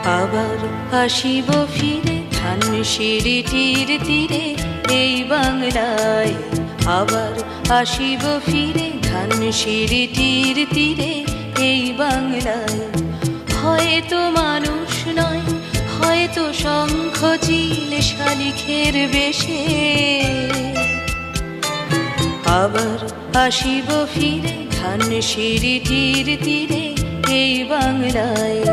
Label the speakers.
Speaker 1: আবার আসিব ফিরে ধানসিঁড়িটির তীরে এই বাংলায়। আবার আসিব ফিরে ধানসিঁড়িটির তীরে এই বাংলায়। হয়তো মানুষ নয়, হয়তো শঙ্খ চিল শালিখের বেশে। আবার আসিব ফিরে ধানসিঁড়িটির তীরে এই বাংলায়।